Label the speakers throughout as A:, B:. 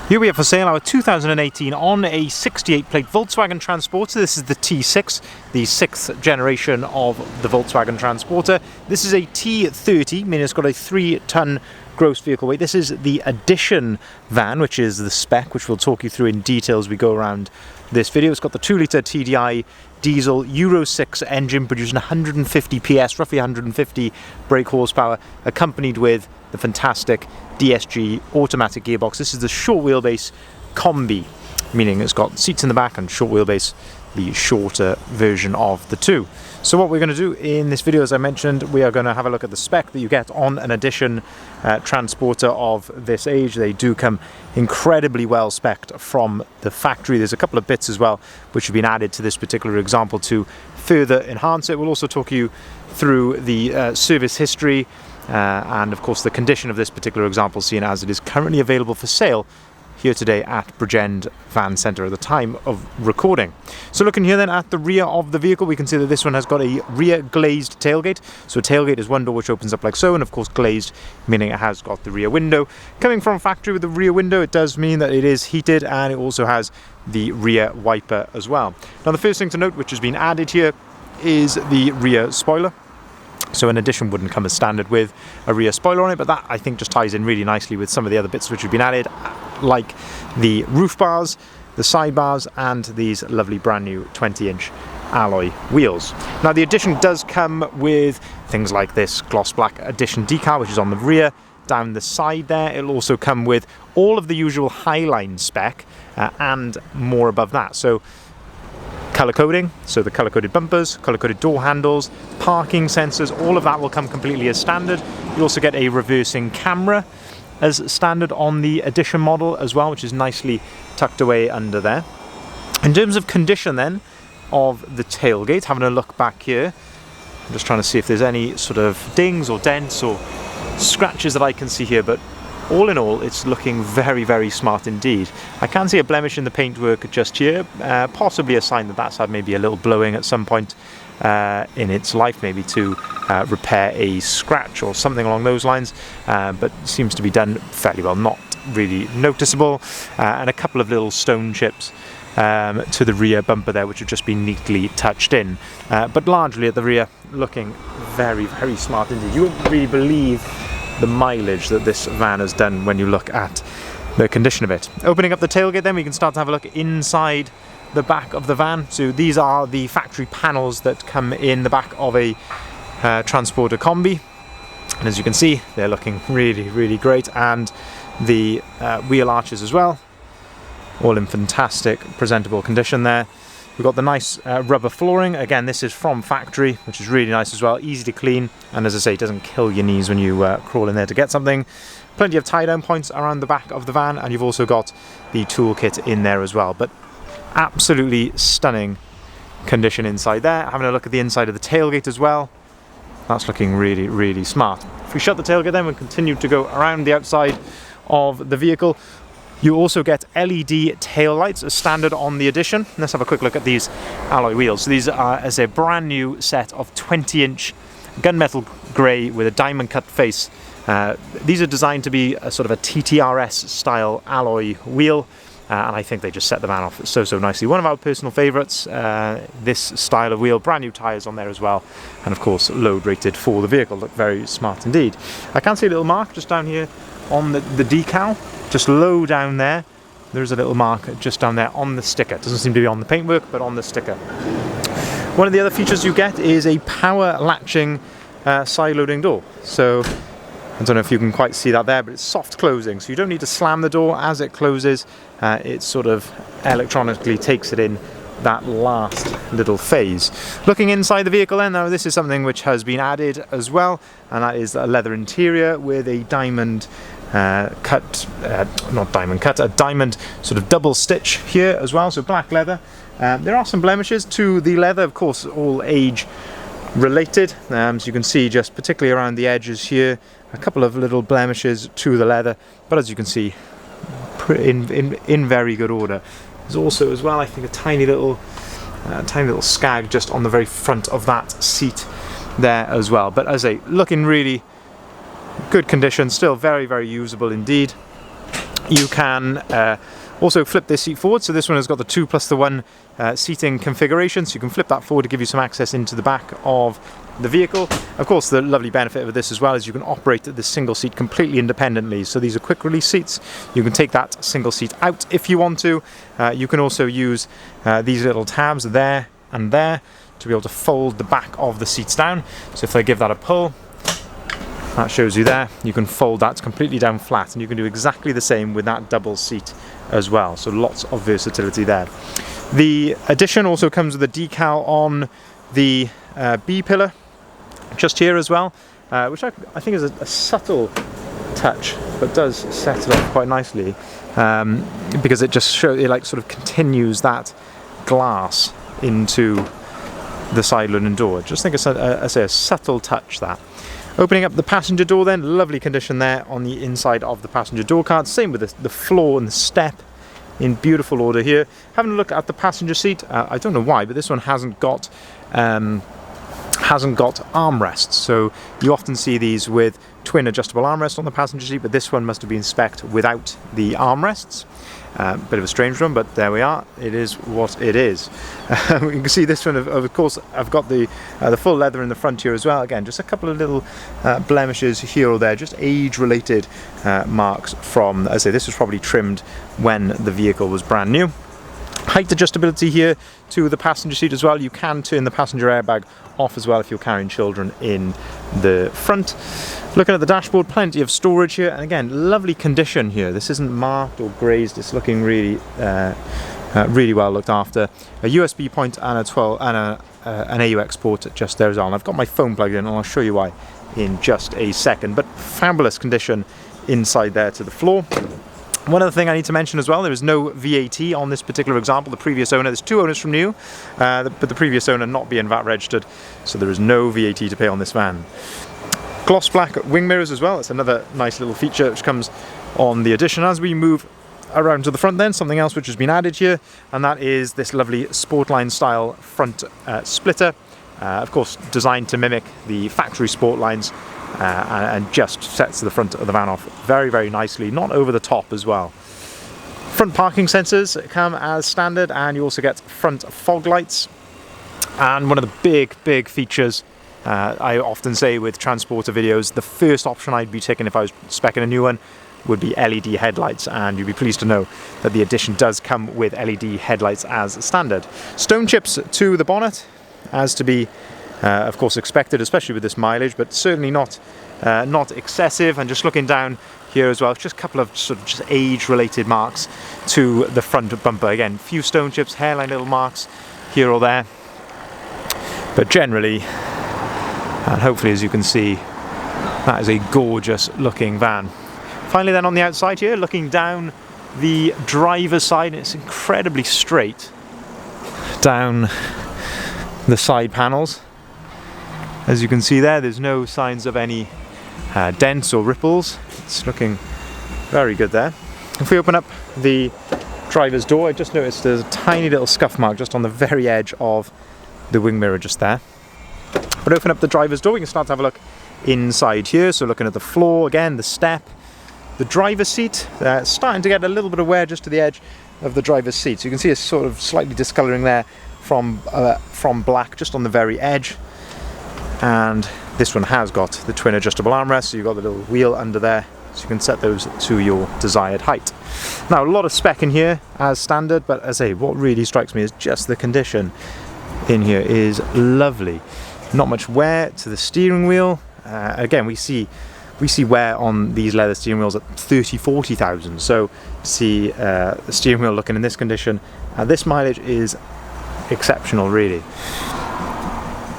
A: Here we have for sale our 2018 on a 68 plate Volkswagen Transporter. This is the T6, the 6th generation of the Volkswagen Transporter. This is a T30, meaning it's got a 3-ton gross vehicle weight. This is the Edition van, which is the spec, which we'll talk you through in detail as we go around this video. It's got the 2-litre TDI diesel Euro 6 engine producing 150 PS, roughly 150 brake horsepower, accompanied with the fantastic DSG automatic gearbox. This is the short wheelbase Kombi, meaning it's got seats in the back and short wheelbase, the shorter version of the two. So what we're going to do in this video, as I mentioned, we are going to have a look at the spec that you get on an Edition Transporter of this age. They do come incredibly well spec'd from the factory. There's a couple of bits as well which have been added to this particular example to further enhance it. We'll also talk you through the service history and of course the condition of this particular example, seeing as it is currently available for sale here today at Bridgend Van Centre at the time of recording. So looking here then at the rear of the vehicle, we can see that this one has got a rear glazed tailgate. So a tailgate is one door which opens up like so, and of course glazed, meaning it has got the rear window. Coming from factory with the rear window, it does mean that it is heated, and it also has the rear wiper as well. Now the first thing to note, which has been added here, is the rear spoiler. So an Edition wouldn't come as standard with a rear spoiler on it, but that I think just ties in really nicely with some of the other bits which have been added, like the roof bars, the side bars, and these lovely brand new 20-inch alloy wheels. Now the Edition does come with things like this gloss black Edition decal, which is on the rear, down the side there. It'll also come with all of the usual Highline spec and more above that. So colour coding, so the colour coded bumpers, colour coded door handles, parking sensors, all of that will come completely as standard. You also get a reversing camera as standard on the Edition model as well, which is nicely tucked away under there. In terms of condition then of the tailgate, having a look back here, I'm just trying to see if there's any sort of dings or dents or scratches that I can see here, but all in all, it's looking very, very smart indeed. I can see a blemish in the paintwork just here, possibly a sign that that's had maybe a little blowing at some point in its life, maybe to repair a scratch or something along those lines, but seems to be done fairly well, not really noticeable, and a couple of little stone chips to the rear bumper there, which have just been neatly touched in, but largely at the rear looking very, very smart indeed. You won't really believe the mileage that this van has done when you look at the condition of it. Opening up the tailgate then, we can start to have a look inside the back of the van. So these are the factory panels that come in the back of a Transporter Kombi, and as you can see, they're looking really, really great, and the wheel arches as well, all in fantastic presentable condition there. We've got the nice rubber flooring. Again, this is from factory, which is really nice as well, easy to clean, and as I say, it doesn't kill your knees when you crawl in there to get something. Plenty of tie-down points around the back of the van, and you've also got the toolkit in there as well. But absolutely stunning condition inside there. Having a look at the inside of the tailgate as well, that's looking really, really smart. If we shut the tailgate then, we'll continue to go around the outside of the vehicle. You also get LED tail lights as standard on the Edition. Let's have a quick look at these alloy wheels. So these are as a brand new set of 20-inch gunmetal grey with a diamond cut face. These are designed to be a sort of a TTRS style alloy wheel, and I think they just set the van off so nicely. One of our personal favourites, this style of wheel. Brand new tyres on there as well, and of course load rated for the vehicle. Look very smart indeed. I can see a little mark just down here on the decal. Just low down there, there's a little mark just down there on the sticker. It doesn't seem to be on the paintwork, but on the sticker. One of the other features you get is a power latching side loading door. So I don't know if you can quite see that there, but it's soft closing, so you don't need to slam the door as it closes. It sort of electronically takes it in that last little phase. Looking inside the vehicle then, now this is something which has been added as well, and that is a leather interior with a diamond a diamond sort of double stitch here as well, so black leather. There are some blemishes to the leather, of course, all age related, so you can see just particularly around the edges here, a couple of little blemishes to the leather, but as you can see, in very good order. There's also as well, I think, a tiny little scag just on the very front of that seat there as well, but as I say, looking really good condition, still very, very usable indeed. You can also flip this seat forward, so this one has got the 2 + 1 seating configuration, so you can flip that forward to give you some access into the back of the vehicle. Of course, the lovely benefit of this as well is you can operate the single seat completely independently. So these are quick release seats. You can take that single seat out if you want to. You can also use these little tabs there and there to be able to fold the back of the seats down. So if I give that a pull, that shows you there, you can fold that completely down flat, and you can do exactly the same with that double seat as well. So lots of versatility there. The addition also comes with a decal on the B pillar just here as well, which I think is a subtle touch, but does set it off quite nicely, because it just sort of continues that glass into the side London door. Just think it's a subtle touch, that. Opening up the passenger door then, lovely condition there on the inside of the passenger door card. Same with the floor and the step, in beautiful order here. Having a look at the passenger seat, I don't know why, but this one hasn't got armrests. So you often see these with twin adjustable armrests on the passenger seat, but this one must have been spec'd without the armrests. Bit of a strange one, but there we are. It is what it is. You can see this one, of course, I've got the full leather in the front here as well. Again, just a couple of little blemishes here or there, just age-related marks from, as I say, this was probably trimmed when the vehicle was brand new. Height adjustability here to the passenger seat as well. You can turn the passenger airbag off as well if you're carrying children in the front. Looking at the dashboard, plenty of storage here, and again, lovely condition here. This isn't marked or grazed. It's looking really really well looked after. A USB point and an AUX port just there as well. And I've got my phone plugged in, and I'll show you why in just a second. But fabulous condition inside there to the floor. One other thing I need to mention as well, there is no VAT on this particular example. The previous owner, there's 2 owners from new, but the previous owner not being VAT registered, so there is no VAT to pay on this van. Gloss black wing mirrors as well. It's another nice little feature which comes on the addition. As we move around to the front then, something else which has been added here, and that is this lovely Sportline style front splitter. Of course, designed to mimic the factory Sportlines, and just sets the front of the van off very, very nicely, not over the top as well. Front parking sensors come as standard, and you also get front fog lights. And one of the big features, I often say with transporter videos, the first option I'd be taking if I was speccing a new one would be LED headlights, and you'd be pleased to know that the Edition does come with LED headlights as standard. Stone chips to the bonnet, as to be of course expected, especially with this mileage, but certainly not excessive. And just looking down here as well, just a couple of sort of just age-related marks to the front bumper. Again, few stone chips, hairline little marks here or there, but generally, and hopefully as you can see, that is a gorgeous looking van. Finally then on the outside here, looking down the driver's side, it's incredibly straight down the side panels. As you can see there's no signs of any dents or ripples. It's looking very good there. If we open up the driver's door, I just noticed there's a tiny little scuff mark just on the very edge of the wing mirror just there. But open up the driver's door, we can start to have a look inside here. So looking at the floor, again, the step, the driver's seat, starting to get a little bit of wear just to the edge of the driver's seat. So you can see a sort of slightly discolouring there from black just on the very edge. And this one has got the twin adjustable armrests, so you've got the little wheel under there, so you can set those to your desired height. Now, a lot of spec in here as standard, but as I say, what really strikes me is just the condition in here is lovely. Not much wear to the steering wheel. Again, we see wear on these leather steering wheels at 30,000-40,000. So to see the steering wheel looking in this condition at this mileage is exceptional, really.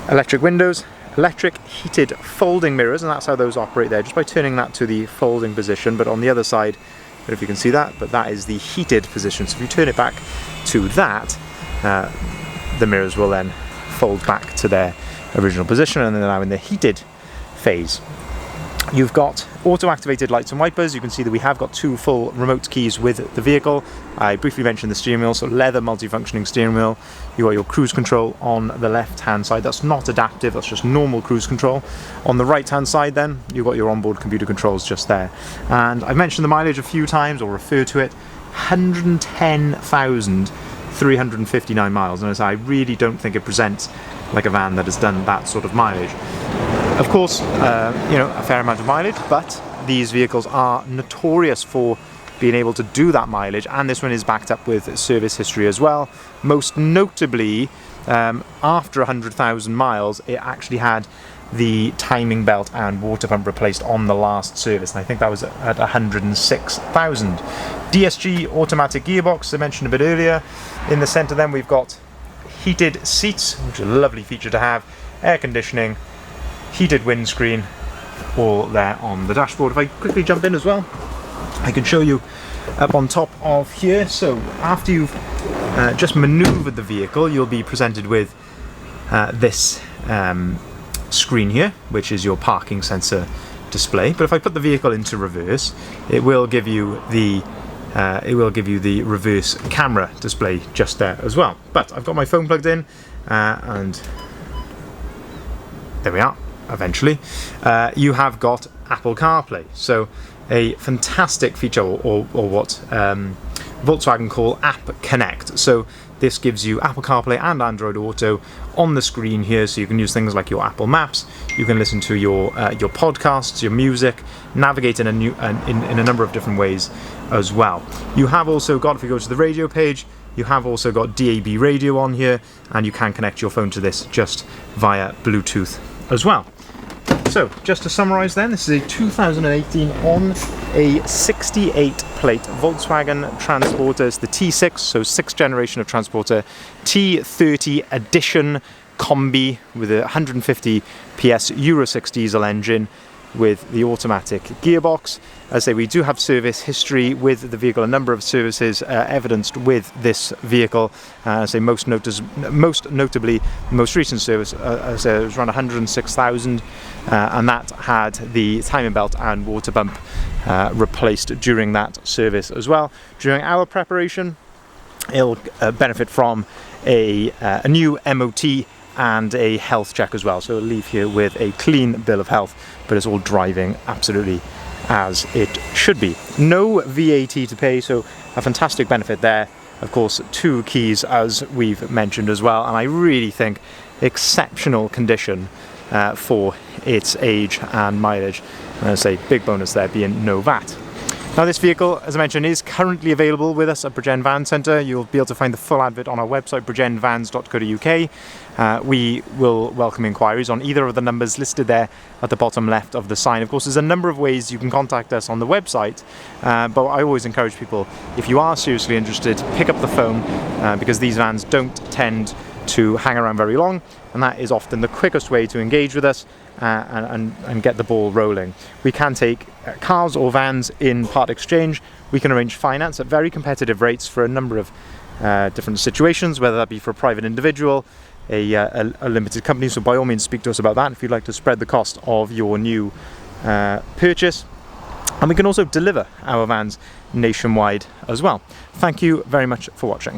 A: Electric windows, electric heated folding mirrors, and that's how those operate there, just by turning that to the folding position. But on the other side, I don't know if you can see that, but that is the heated position. So if you turn it back to that, the mirrors will then fold back to their original position, and they're now in the heated phase. You've got auto-activated lights and wipers. You can see that we have got 2 full remote keys with the vehicle. I briefly mentioned the steering wheel, so leather multifunctioning steering wheel. You got your cruise control on the left-hand side. That's not adaptive, that's just normal cruise control. On the right-hand side then, you've got your onboard computer controls just there. And I've mentioned the mileage a few times, or referred to it, 110,359 miles. And as I really don't think it presents like a van that has done that sort of mileage. Of course, you know, a fair amount of mileage, but these vehicles are notorious for being able to do that mileage, and this one is backed up with service history as well. Most notably, after 100,000 miles, it actually had the timing belt and water pump replaced on the last service, and I think that was at 106,000. DSG automatic gearbox, as I mentioned a bit earlier. In the centre then we've got heated seats, which is a lovely feature to have, air conditioning, heated windscreen, all there on the dashboard. If I quickly jump in as well, I can show you up on top of here. So after you've just manoeuvred the vehicle, you'll be presented with this screen here, which is your parking sensor display. But if I put the vehicle into reverse, it will give you the reverse camera display just there as well. But I've got my phone plugged in, and there we are. Eventually, you have got Apple CarPlay, so a fantastic feature, or what Volkswagen call App Connect. So this gives you Apple CarPlay and Android Auto on the screen here, so you can use things like your Apple Maps. You can listen to your podcasts, your music, navigate in a number of different ways as well. You have also got, if you go to the radio page, you have also got DAB radio on here, and you can connect your phone to this just via Bluetooth as well. So, just to summarise then, this is a 2018 on a 68 plate Volkswagen Transporter. It's the T6, so 6th generation of Transporter, T30 edition Kombi with a 150 PS Euro 6 diesel engine with the automatic gearbox. As I say, we do have service history with the vehicle, a number of services evidenced with this vehicle. I say most notably, the most recent service was around 106,000, and that had the timing belt and water pump replaced during that service as well. During our preparation, it'll benefit from a new MOT and a health check as well, so we'll leave here with a clean bill of health, but it's all driving absolutely as it should be. No VAT to pay, so a fantastic benefit there. Of course, 2 keys as we've mentioned as well, and I really think exceptional condition for its age and mileage. And I say big bonus there being no VAT. Now this vehicle, as I mentioned, is currently available with us at Bridgend Van Centre. You'll be able to find the full advert on our website, bridgendvans.co.uk. We will welcome inquiries on either of the numbers listed there at the bottom left of the sign. Of course, there's a number of ways you can contact us on the website, but I always encourage people, if you are seriously interested, pick up the phone, because these vans don't tend to hang around very long, and that is often the quickest way to engage with us and get the ball rolling. We can take cars or vans in part exchange. We can arrange finance at very competitive rates for a number of different situations, whether that be for a private individual, a limited company, so by all means speak to us about that if you'd like to spread the cost of your new purchase. And we can also deliver our vans nationwide as well. Thank you very much for watching.